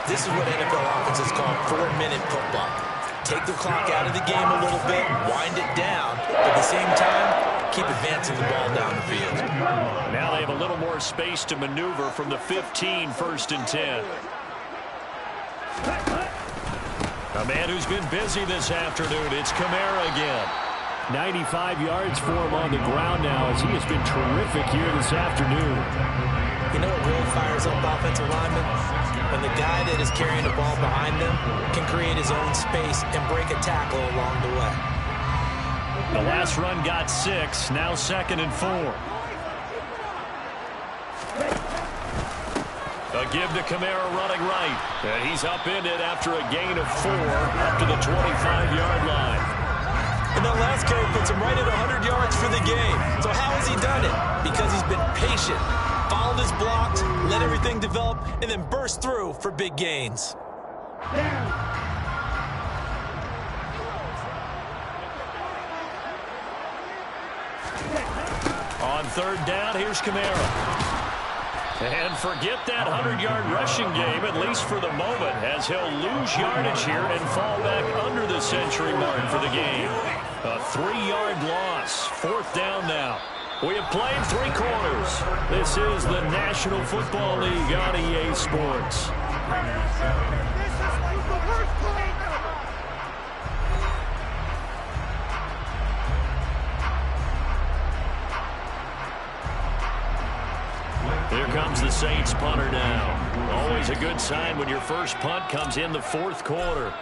This is what NFL offenses call 4-minute football. Take the clock out of the game a little bit, wind it down, but at the same time, keep advancing the ball down the field. Now they have a little more space to maneuver from the 15, 1st and 10. A man who's been busy this afternoon, it's Kamara again. 95 yards for him on the ground now as he has been terrific here this afternoon. You know what really fires up offensive linemen? When the guy that is carrying the ball behind them can create his own space and break a tackle along the way. The last run got 6, now 2nd and 4. A give to Kamara running right. And he's upended after a gain of 4 up to the 25-yard line. And that last carry puts him right at 100 yards for the game. So how has he done it? Because he's been patient, followed his blocks, let everything develop, and then burst through for big gains. On 3rd down, here's Kamara. And forget that 100-yard rushing game, at least for the moment, as he'll lose yardage here and fall back under the century mark for the game. A 3-yard loss, 4th down now. We have played 3 quarters. This is the National Football League on EA Sports. Here comes the Saints punter now. Always a good sign when your first punt comes in the 4th quarter.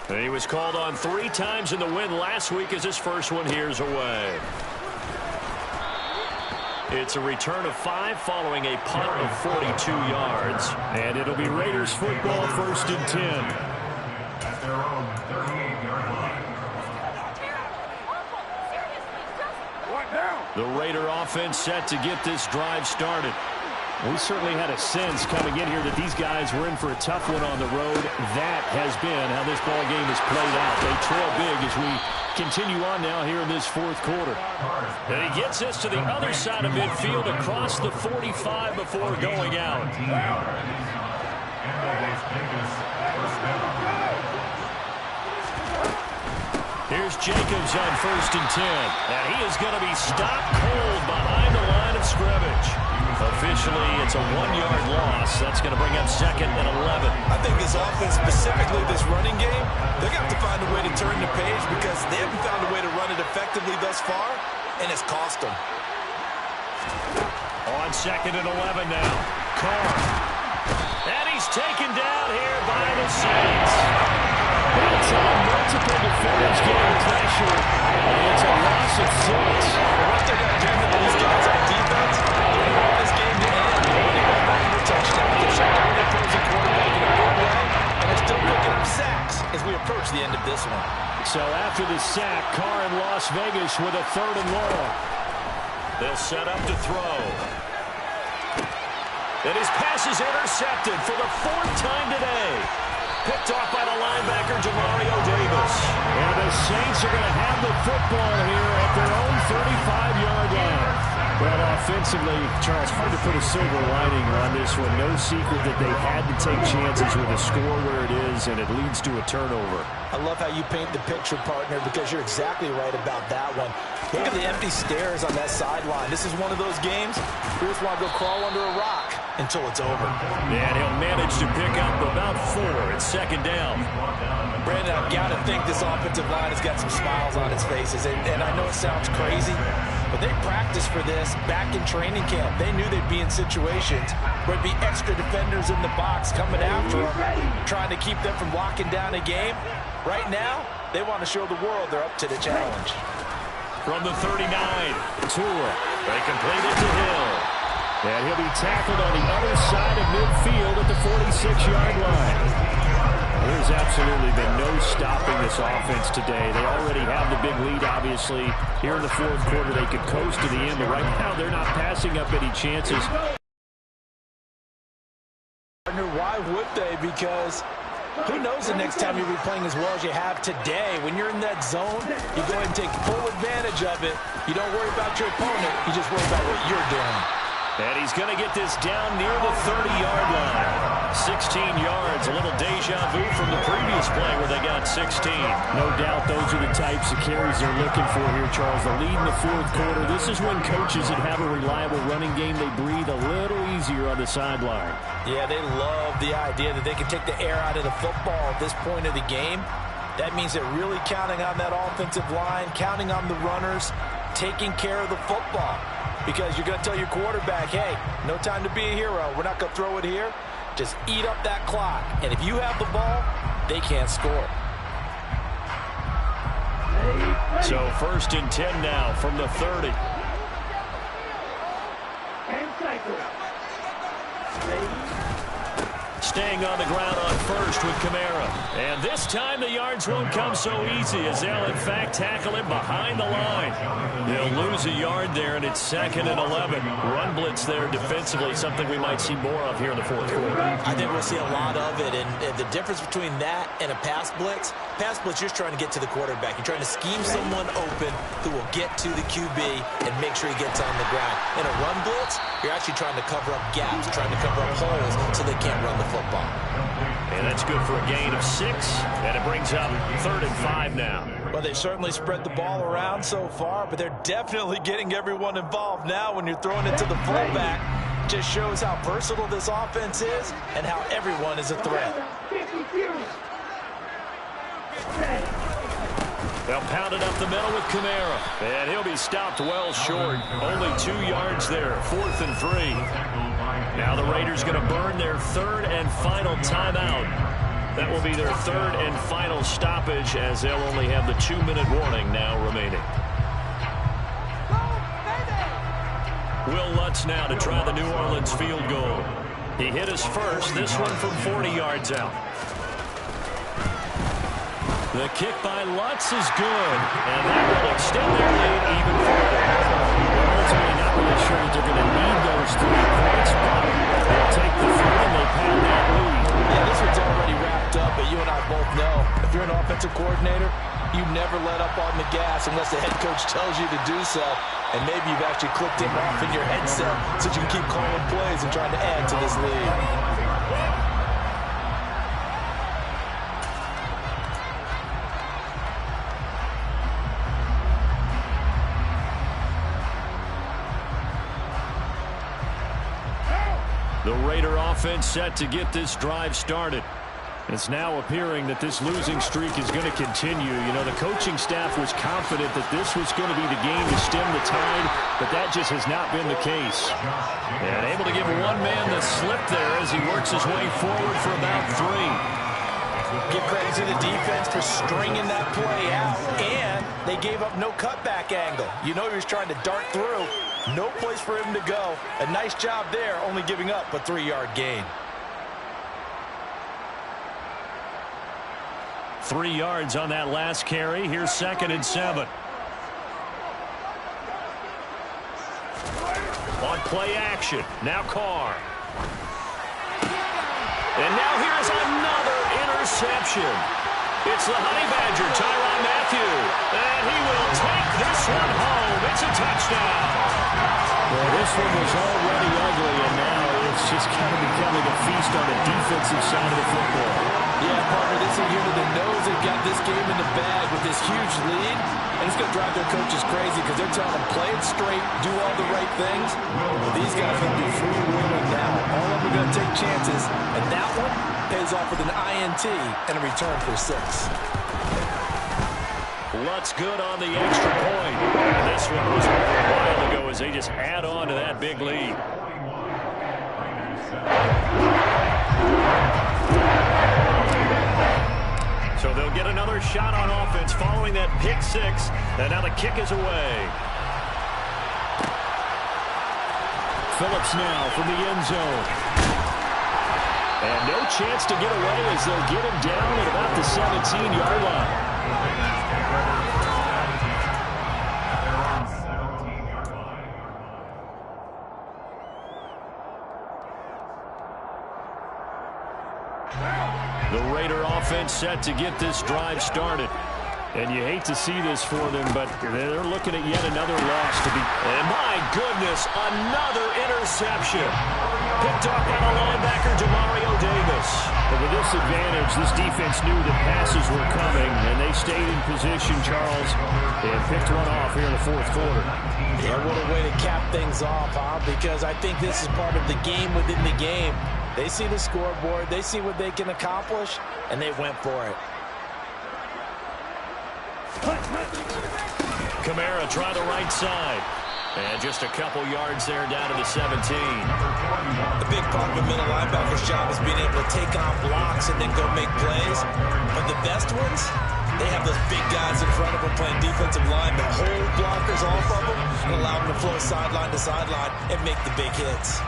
And he was called on 3 times in the win last week as his first one here's away. It's a return of 5 following a punt of 42 yards. And it'll be Raiders football, 1st and 10. At their own 38-yard line. The Raider offense set to get this drive started. We certainly had a sense coming in here that these guys were in for a tough one on the road. That has been how this ball game has played out. They trail big as we continue on now here in this 4th quarter. And he gets us to the other side of midfield across the 45 before going out. Here's Jacobs on 1st and 10. And he is going to be stopped cold behind the line of scrimmage. Officially, it's a 1-yard loss. That's going to bring up 2nd and 11. I think this offense, specifically this running game, they're going to have to find a way to turn the page because they haven't found a way to run it effectively thus far, and it's cost them. On 2nd and 11 now. Carr. And he's taken down here by the Saints. It's on multiple defenders getting pressure. It's a loss of 6. What they're going to do to these guys on defense, they're going to want this game to end. They're going to go back for a touchdown. They're shut down the opposing quarterback in a big way, and they're still picking up sacks as we approach the end of this one. So after the sack, Carr in Las Vegas with a 3rd and long. They'll set up to throw. And his pass is intercepted for the 4th time today. Picked off by the linebacker, Demario Davis. And the Saints are going to have the football here at their own 35-yard line. Well, offensively, Charles, hard to put a silver lining on this one. No secret that they had to take chances with a score where it is, and it leads to a turnover. I love how you paint the picture, partner, because you're exactly right about that one. Look at the empty stairs on that sideline. This is one of those games you just want to go crawl under a rock until it's over. And he'll manage to pick up about 4 at 2nd down. Brandon, I've got to think this offensive line has got some smiles on its faces. And I know it sounds crazy, but they practiced for this back in training camp. They knew they'd be in situations where it'd be extra defenders in the box coming after them, trying to keep them from locking down a game. Right now, they want to show the world they're up to the challenge. From the 39, Tua. They complete it to Hill. And he'll be tackled on the other side of midfield at the 46-yard line. There's absolutely been no stopping this offense today. They already have the big lead, obviously. Here in the 4th quarter, they could coast to the end, but right now they're not passing up any chances. Why would they? Because who knows the next time you'll be playing as well as you have today. When you're in that zone, you go ahead and take full advantage of it. You don't worry about your opponent. You just worry about what you're doing. And he's going to get this down near the 30-yard line. 16 yards, a little deja vu from the previous play where they got 16. No doubt those are the types of carries they're looking for here, Charles. The lead in the 4th quarter. This is when coaches that have a reliable running game, they breathe a little easier on the sideline. Yeah, they love the idea that they can take the air out of the football at this point of the game. That means they're really counting on that offensive line, counting on the runners, taking care of the football. Because you're going to tell your quarterback, hey, no time to be a hero. We're not going to throw it here. Just eat up that clock. And if you have the ball, they can't score. So 1st and 10 now from the 30. Staying on the ground on 1st with Kamara. And this time the yards won't come so easy as they'll, in fact, tackle him behind the line. They'll lose a yard there, and it's 2nd and 11. Run blitz there defensively, something we might see more of here in the 4th quarter. I think we'll see a lot of it, and the difference between that and a pass blitz, you're just trying to get to the quarterback. You're trying to scheme someone open who will get to the QB and make sure he gets on the ground. In a run blitz, you're actually trying to cover up gaps, trying to cover up holes so they can't run the football. And that's good for a gain of 6, and it brings up 3rd and 5 now. Well, they've certainly spread the ball around so far, but they're definitely getting everyone involved now when you're throwing it to the fullback. Just shows how versatile this offense is and how everyone is a threat. They'll pound it up the middle with Kamara. And he'll be stopped well short. Only 2 yards there. 4th and 3. Now the Raiders going to burn their 3rd and final timeout. That will be their 3rd and final stoppage as they'll only have the 2-minute warning now remaining. Will Lutz now to try the New Orleans field goal. He hit his first, this one from 40 yards out. The kick by Lutz is good, and that will extend their lead even further. Ultimately, not really sure that they're going to need those 3 points, but they'll take the 3 and they pound that lead. Yeah, this one's already wrapped up, but you and I both know if you're an offensive coordinator, you never let up on the gas unless the head coach tells you to do so. And maybe you've actually clicked him off in your headset so you can keep calling plays and trying to add to this lead. The Raider offense set to get this drive started. It's now appearing that this losing streak is going to continue. You know, the coaching staff was confident that this was going to be the game to stem the tide, but that just has not been the case. And able to give one man the slip there as he works his way forward for about 3. Give credit to the defense for stringing that play out, and they gave up no cutback angle. You know he was trying to dart through. No place for him to go. A nice job there, only giving up a 3-yard gain. 3 yards on that last carry. Here's 2nd and 7. On play action. Now Carr. And now here's another interception. It's the Honey Badger, Tyrann Mathieu. And he will take this one home. It's a touchdown. Well, this one was already ugly, and now it's just kind of becoming a feast on the defensive side of the football. Yeah, partner, this is a unit that knows they've got this game in the bag with this huge lead, and it's going to drive their coaches crazy because they're telling them play it straight, do all the right things. Well, these guys are going to be free-wheeling now. All of them are going to take chances, and that one pays off with an INT and a return for 6. Lutz good on the extra point. And this one was a while ago as they just add on to that big lead. So they'll get another shot on offense following that pick 6. And now the kick is away. Phillips now from the end zone. And no chance to get away as they'll get him down at about the 17-yard line. The Raider offense set to get this drive started. And you hate to see this for them, but they're looking at yet another loss to be. And my goodness, another interception. Picked off by the linebacker, Demario Davis. But with this advantage, this defense knew that passes were coming, and they stayed in position, Charles, and picked one off here in the 4th quarter. Yeah, what a way to cap things off, huh? Because I think this is part of the game within the game. They see the scoreboard, they see what they can accomplish, and they went for it. Kamara try the right side. And just a couple yards there down to the 17. The big part of a middle linebacker's job is being able to take on blocks and then go make plays. But the best ones, they have those big guys in front of them playing defensive line that hold blockers off of them and allow them to flow sideline to sideline and make the big hits.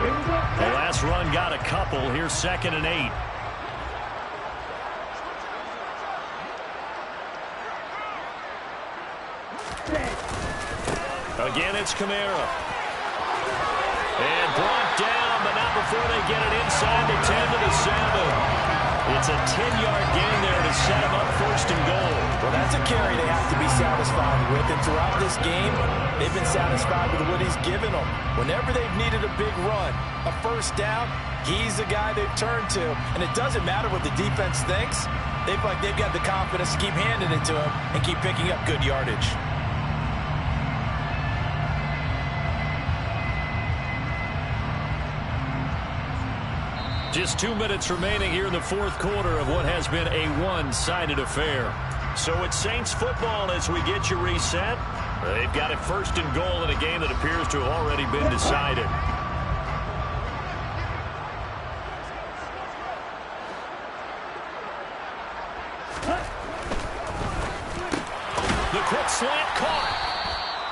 The last run got a couple. Here's 2nd and 8. Again, it's Kamara. And brought down, but not before they get it inside the 10 to the 7. It's a 10-yard gain there to set them up 1st and goal. Well, that's a carry they have to be satisfied with. And throughout this game, they've been satisfied with what he's given them. Whenever they've needed a big run, a 1st down, he's the guy they've turned to. And it doesn't matter what the defense thinks. They've got the confidence to keep handing it to him and keep picking up good yardage. Just 2 minutes remaining here in the 4th quarter of what has been a one-sided affair. So it's Saints football as we get you reset. They've got it 1st and goal in a game that appears to have already been decided. The quick slant caught.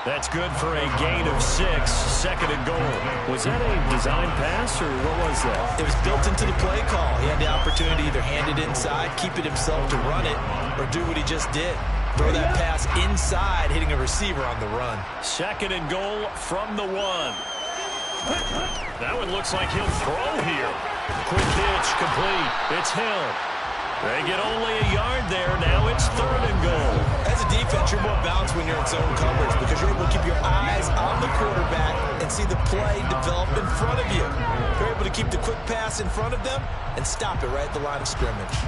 That's good for a gain of 6, 2nd and goal. Was that a design pass, or what was that? It was built into the play call. He had the opportunity to either hand it inside, keep it himself to run it, or do what he just did. Throw that pass inside, hitting a receiver on the run. 2nd and goal from the 1. That one looks like he'll throw here. Quick hitch, complete. It's Hill. They get only a yard there. Now it's 3rd and goal. As a defense, you're more balanced when you're in zone coverage because you're able to keep your eyes on the quarterback and see the play develop in front of you. You're able to keep the quick pass in front of them and stop it right at the line of scrimmage.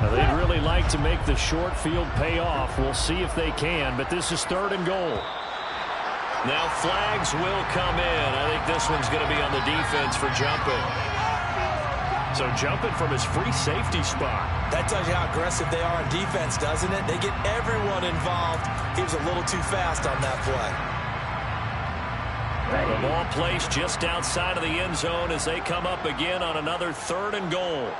Now, they'd really like to make the short field pay off. We'll see if they can, but this is 3rd and goal. Now flags will come in. I think this one's going to be on the defense for jumping. So jumping from his free safety spot. That tells you how aggressive they are on defense, doesn't it? They get everyone involved. He was a little too fast on that play. The ball placed just outside of the end zone as they come up again on another 3rd and goal.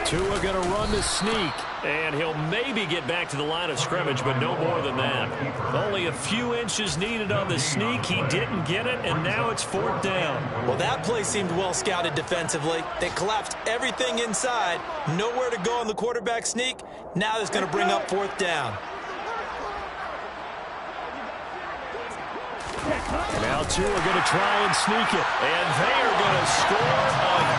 Tua going to run the sneak, and he'll maybe get back to the line of scrimmage, but no more than that. Only a few inches needed on the sneak. He didn't get it, and now it's 4th down. Well, that play seemed well scouted defensively. They collapsed everything inside. Nowhere to go on the quarterback sneak. Now it's going to bring up 4th down. Now Tua going to try and sneak it, and they are going to score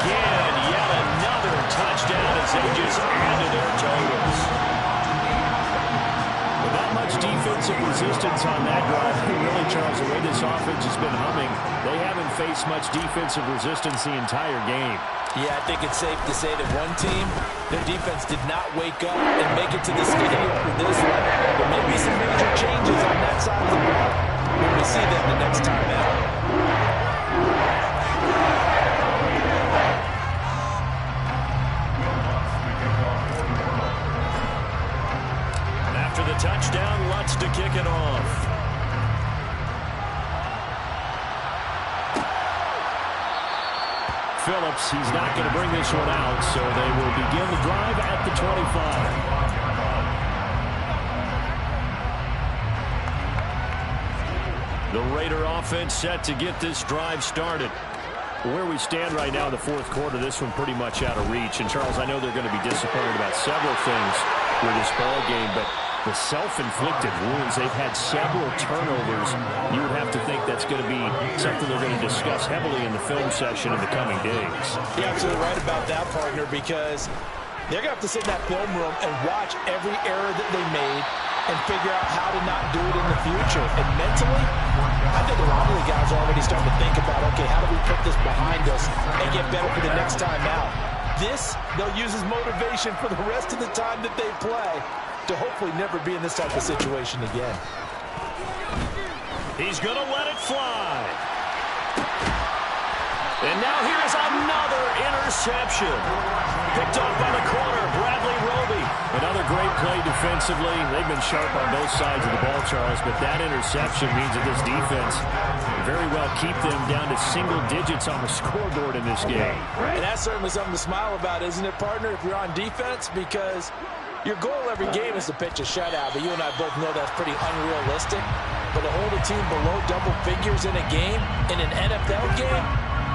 again. Yet another touchdown as they just added their totals. Without much defensive resistance on that drive, really, Charles, the way this offense has been humming, they haven't faced much defensive resistance the entire game. Yeah, I think it's safe to say that one team, their defense did not wake up and make it to the stadium for this one. There may be some major changes on that side of the ball when we see them the next time out. After the touchdown, Lutz to kick it off. Phillips, he's not going to bring this one out, so they will begin the drive at the 25. The Raider offense set to get this drive started. Where we stand right now in the 4th quarter, this one pretty much out of reach. And, Charles, I know they're going to be disappointed about several things with this ball game, but the self-inflicted wounds, they've had several turnovers. You would have to think that's going to be something they're going to discuss heavily in the film session in the coming days. You're absolutely right about that, partner, because they're going to have to sit in that film room and watch every error that they made and figure out how to not do it in the future. And mentally, I think a lot of the guys are already starting to think about, okay, how do we put this behind us and get better for the next time out? This, they'll use as motivation for the rest of the time that they play to hopefully never be in this type of situation again. He's going to let it fly. And now here's another interception. Picked off by the corner, Bradley Roby. Another great play defensively. They've been sharp on both sides of the ball, Charles, but that interception means that this defense very well keep them down to single digits on the scoreboard in this game. And that's certainly something to smile about, isn't it, partner, if you're on defense? Because your goal every game is to pitch a shutout, but you and I both know that's pretty unrealistic. But to hold a team below double figures in a game, in an NFL game,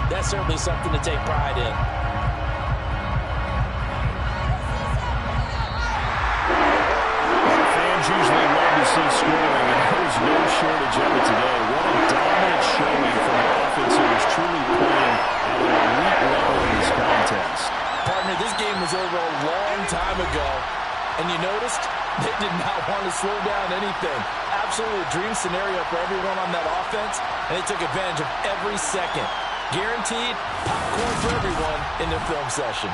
that's certainly something to take pride in. Fans usually love to see scoring, and there's no shortage of it today. What a dominant showing from an offense that was truly playing at an elite level in this contest. Partner, this game was over a long time ago, and you noticed they did not want to slow down anything. Absolutely a dream scenario for everyone on that offense, and they took advantage of every second. Guaranteed popcorn for everyone in their film session.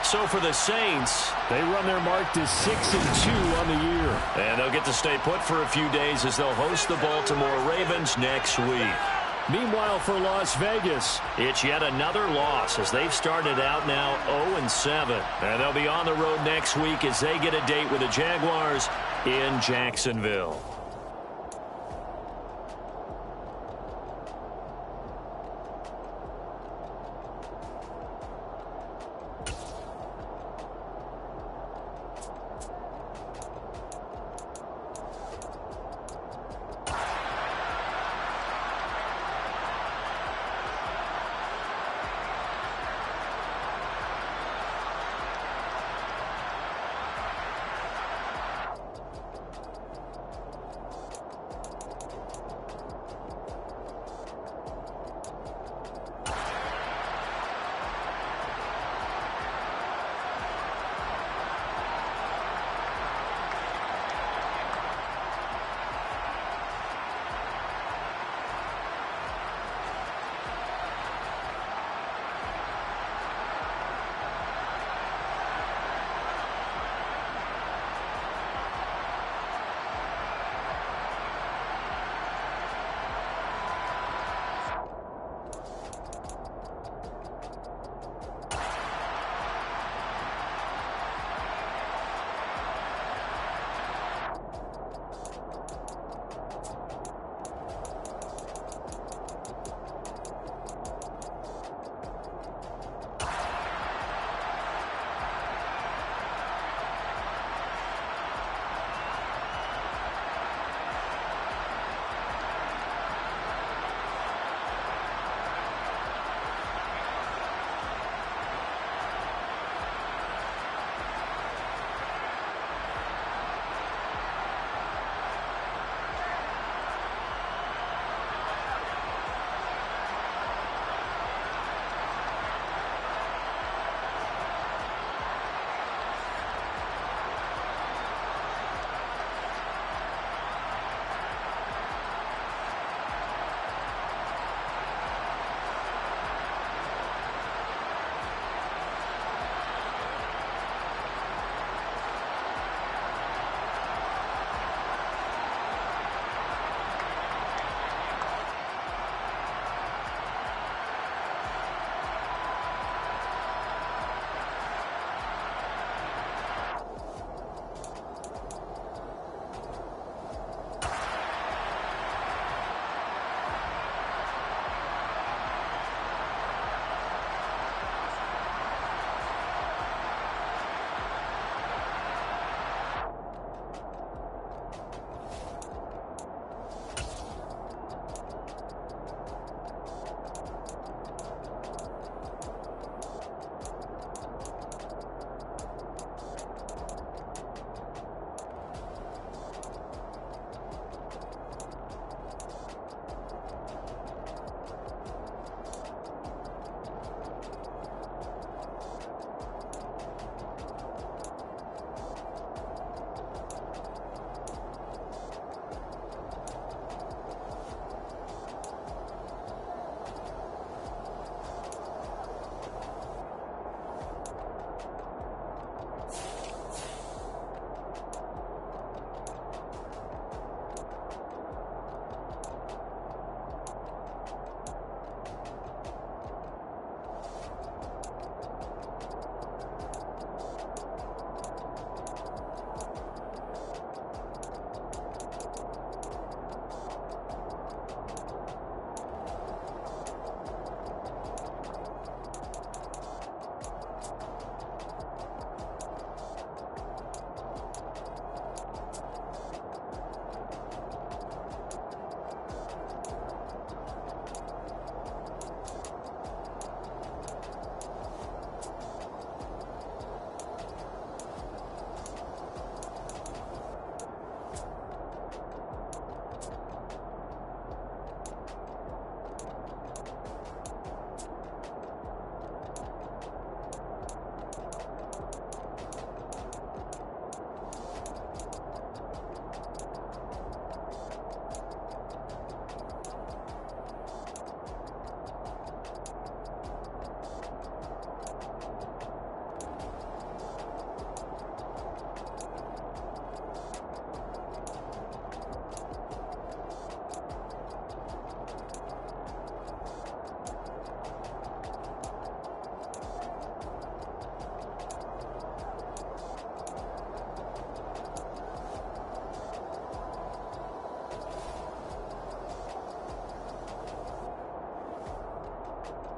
So for the Saints, they run their mark to 6-2 on the year. And they'll get to stay put for a few days as they'll host the Baltimore Ravens next week. Meanwhile, for Las Vegas, it's yet another loss as they've started out now 0-7. And they'll be on the road next week as they get a date with the Jaguars in Jacksonville.